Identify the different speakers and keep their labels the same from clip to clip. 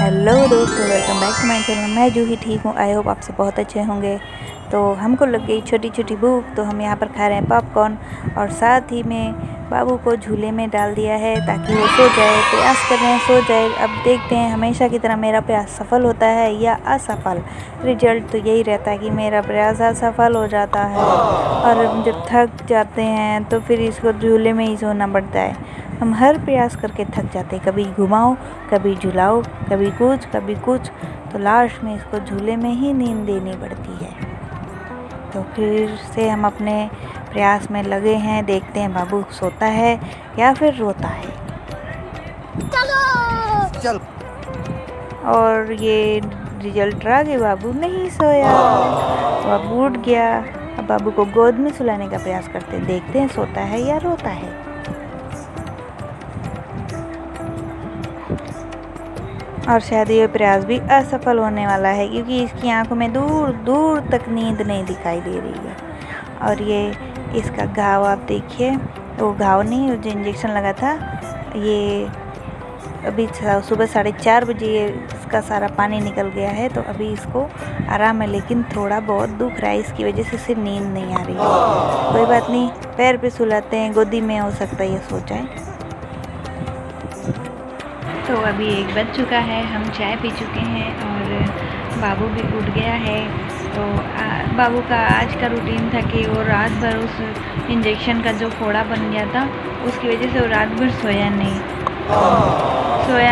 Speaker 1: Hello दोस्तों, welcome back to my channel. मैं जूही ठीक हूँ। आई होप आप सब बहुत अच्छे होंगे। तो हमको लग गई छोटी छोटी भूख, तो हम यहाँ पर खा रहे हैं पॉपकॉर्न और साथ ही में बाबू को झूले में डाल दिया है ताकि वो सो जाए। प्रयास कर रहे हैं सो जाए। अब देखते हैं हमेशा की तरह मेरा प्रयास सफल होता है या असफल। रिजल्ट तो यही रहता है कि मेरा प्रयास असफल हो जाता है और जब थक जाते हैं तो फिर इसको झूले में ही सोना पड़ता है। हम हर प्रयास करके थक जाते हैं, कभी घुमाओ, कभी झुलाओ, कभी कुछ, तो लास्ट में इसको झूले में ही नींद देनी पड़ती है। तो फिर से हम अपने प्रयास में लगे हैं। देखते हैं बाबू सोता है या फिर रोता है।
Speaker 2: चल।
Speaker 1: और ये रिजल्ट रहा कि बाबू नहीं सोया, बाबू उठ गया। अब बाबू को गोद में सुलाने का प्रयास करते हैं, देखते हैं सोता है या रोता है। और शायद ये प्रयास भी असफल होने वाला है क्योंकि इसकी आंखों में दूर दूर तक नींद नहीं दिखाई दे रही है। और ये इसका घाव आप देखिए, वो घाव नहीं, वो जो इंजेक्शन लगा था, ये अभी सुबह 4:30 बजे ये इसका सारा पानी निकल गया है। तो अभी इसको आराम है, लेकिन थोड़ा बहुत दुख रहा है, इसकी वजह से इसे नींद नहीं आ रही है। कोई बात नहीं, पैर पे सुलाते हैं, गोदी में हो सकता है ये सो जाए। तो अभी 1 बज चुका है, हम चाय पी चुके हैं और बाबू भी उठ गया है। तो बाबू का आज का रूटीन था कि वो रात भर उस इंजेक्शन का जो फोड़ा बन गया था उसकी वजह से वो रात भर सोया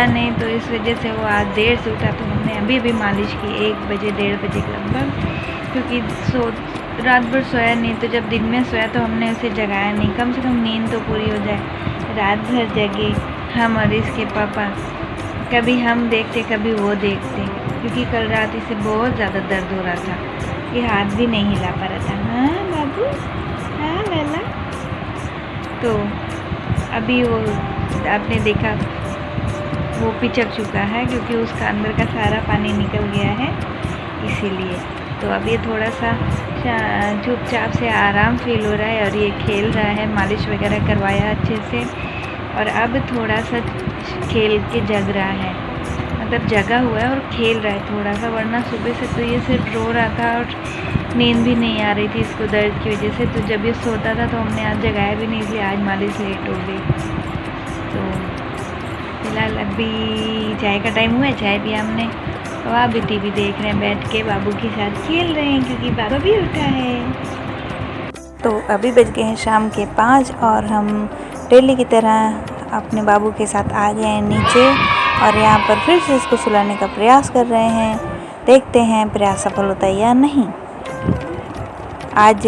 Speaker 1: नहीं। तो इस वजह से वो आज देर से उठा। तो हमने अभी भी मालिश की 1 बजे 1:30 बजे के लगभग, क्योंकि रात भर सोया नहीं। तो जब दिन में सोया तो हमने उसे जगाया नहीं, कम से कम नींद तो पूरी हो जाए। रात भर जगे हम और इसके पापा, कभी हम देखते कभी वो देखते, क्योंकि कल रात इसे बहुत ज़्यादा दर्द हो रहा था, ये हाथ भी नहीं हिला पा रहा था। हाँ बाबू, हाँ लैला। तो अभी वो आपने देखा वो पिचक चुका है क्योंकि उसका अंदर का सारा पानी निकल गया है, इसीलिए। तो अब ये थोड़ा सा चुपचाप से आराम फील हो रहा है और ये खेल रहा है। मालिश वगैरह करवाया अच्छे से और अब थोड़ा सा खेल के जग रहा है, मतलब जगा हुआ है और खेल रहा है थोड़ा सा। वरना सुबह से तो ये सिर्फ रो रहा था और नींद भी नहीं आ रही थी इसको दर्द की वजह से। तो जब ये सोता था तो हमने आज जगाया भी नहीं, इसलिए आज मालिश लेट हो गई। तो फिलहाल अभी चाय का टाइम हुआ है, चाय पिया हमने। तो आप भी टीवी देख रहे हैं बैठ के, बाबू के साथ खेल रहे हैं क्योंकि बाबा भी उठा है। तो अभी बज गए हैं शाम के 5 और हम डेली की तरह अपने बाबू के साथ आ गए हैं नीचे और यहाँ पर फिर से इसको सुलाने का प्रयास कर रहे हैं। देखते हैं प्रयास सफल होता है या नहीं। आज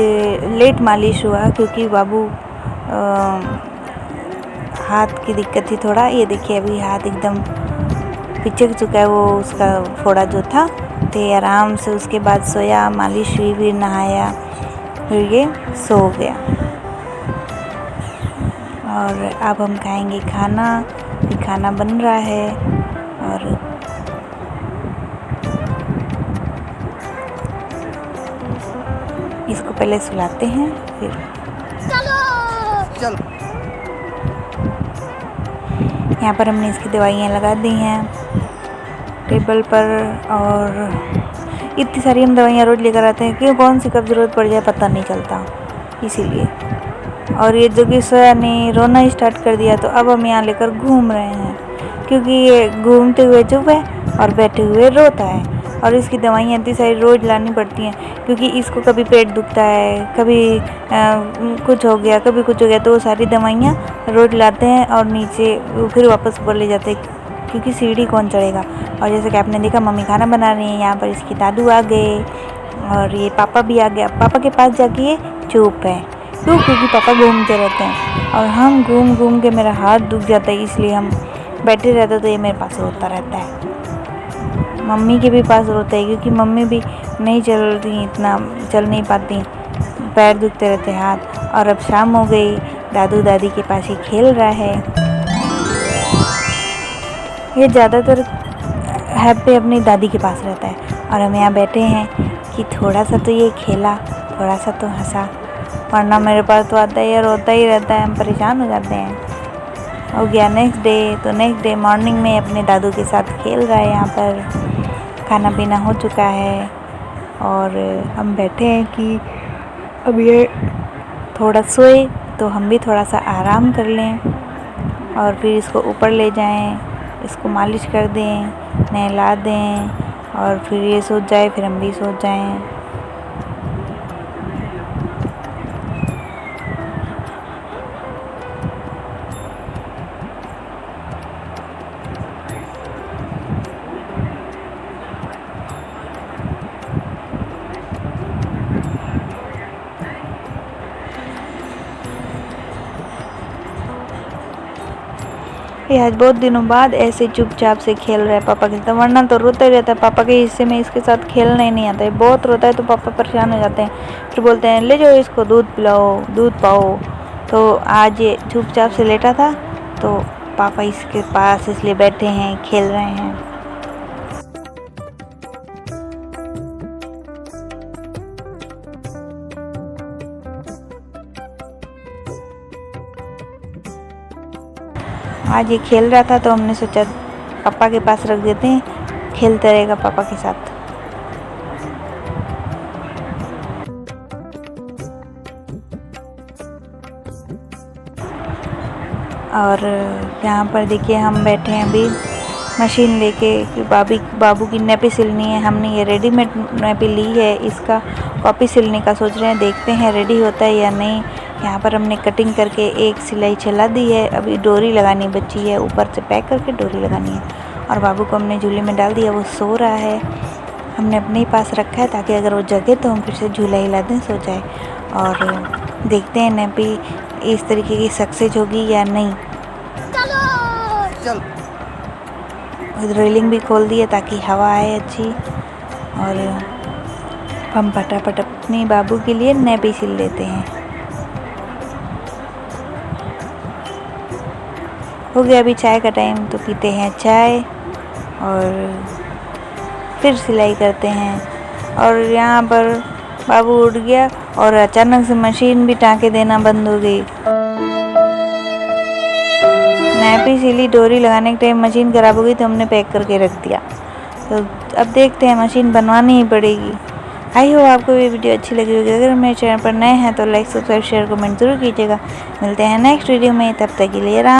Speaker 1: लेट मालिश हुआ क्योंकि बाबू हाथ की दिक्कत थी थोड़ा। ये देखिए अभी हाथ एकदम पिचक चुका है, वो उसका फोड़ा जो था। तो आराम से उसके बाद सोया, मालिश हुई, फिर नहाया, फिर ये सो गया। और अब हम खाएंगे खाना। खाना बन रहा है और इसको पहले सुलाते हैं फिर
Speaker 2: चल।
Speaker 1: यहाँ पर हमने इसकी दवाइयाँ लगा दी हैं टेबल पर। और इतनी सारी हम दवाइयाँ रोज़ लेकर आते हैं कि कौन सी कब ज़रूरत पड़ जाए पता नहीं चलता, इसीलिए। और ये जो कि सोया नहीं, रोना स्टार्ट कर दिया। तो अब हम यहाँ लेकर घूम रहे हैं क्योंकि ये घूमते हुए चुप है और बैठे हुए रोता है। और इसकी दवाइयाँ इतनी सारी रोज़ लानी पड़ती हैं क्योंकि इसको कभी पेट दुखता है, कभी कुछ हो गया, कभी कुछ हो गया। तो वो सारी दवाइयाँ रोज़ लाते हैं और नीचे फिर वापस ऊपर ले जाते हैं क्योंकि सीढ़ी कौन चढ़ेगा। और जैसे कि आपने देखा मम्मी खाना बना रही हैं, यहाँ पर इसकी दादू आ गए और ये पापा भी आ गया। पापा के पास जाके ये चुप है, क्योंकि पापा घूमते रहते हैं और हम घूम घूम के मेरा हाथ दुख जाता है, इसलिए हम बैठे रहते हैं। तो ये मेरे पास रोता रहता है, मम्मी के भी पास रोता है क्योंकि मम्मी भी नहीं चल रही, इतना चल नहीं पाती, पैर दुखते रहते हैं, हाथ। और अब शाम हो गई, दादू दादी के पास ही खेल रहा है। ये ज़्यादातर हैप्पी अपनी दादी के पास रहता है और हम यहाँ बैठे हैं कि थोड़ा सा तो ये खेला, थोड़ा सा तो हंसा, वरना मेरे पास तो आता ही रोता ही रहता है, हम परेशान हो जाते हैं। हो गया नेक्स्ट डे। तो नेक्स्ट डे मॉर्निंग में अपने दादू के साथ खेल रहा है। यहाँ पर खाना पीना हो चुका है और हम बैठे हैं कि अब ये थोड़ा सोए तो हम भी थोड़ा सा आराम कर लें और फिर इसको ऊपर ले जाएं, इसको मालिश कर दें, नहला दें और फिर ये सो जाए, फिर हम भी सो जाएं। ये आज बहुत दिनों बाद ऐसे चुपचाप से खेल रहा है पापा के साथ, वरना तो रोता ही रहता है। पापा के हिस्से में इसके साथ खेलना ही नहीं आता है, बहुत रोता है तो पापा परेशान हो जाते हैं, फिर बोलते हैं ले जाओ इसको दूध पिलाओ, दूध पाओ। तो आज ये चुपचाप से लेटा था तो पापा इसके पास इसलिए बैठे हैं, खेल रहे हैं। आज ये खेल रहा था तो हमने सोचा पापा के पास रख देते हैं, खेलता रहेगा पापा के साथ। और यहाँ पर देखिए हम बैठे हैं अभी मशीन लेके कि बाबू की नैपी सिलनी है। हमने ये रेडीमेड नैपी ली है, इसका कॉपी सिलने का सोच रहे हैं, देखते हैं रेडी होता है या नहीं। यहाँ पर हमने कटिंग करके एक सिलाई चला दी है, अभी डोरी लगानी बची है, ऊपर से पैक करके डोरी लगानी है। और बाबू को हमने झूले में डाल दिया, वो सो रहा है। हमने अपने ही पास रखा है ताकि अगर वो जगे तो हम फिर से झूला हिला दें, सो जाए। और देखते हैं नैपी इस तरीके की सक्सेस होगी या नहीं।
Speaker 2: चल
Speaker 1: रेलिंग भी खोल दी है ताकि हवा आए अच्छी। और हम फटाफट अपने बाबू के लिए नैपी सिल लेते हैं। हो गया अभी चाय का टाइम, तो पीते हैं चाय और फिर सिलाई करते हैं। और यहाँ पर बाबू उठ गया और अचानक से मशीन भी टाँके देना बंद हो गई। नैपी सिली, डोरी लगाने के टाइम मशीन ख़राब हो गई तो हमने पैक करके रख दिया। तो अब देखते हैं, मशीन बनवानी ही पड़ेगी। आई हो आपको ये वीडियो अच्छी लगी होगी। अगर मेरे चैनल पर नए हैं तो लाइक, सब्सक्राइब, शेयर, कमेंट जरूर कीजिएगा। मिलते हैं नेक्स्ट वीडियो में, तब तक के लिए राम।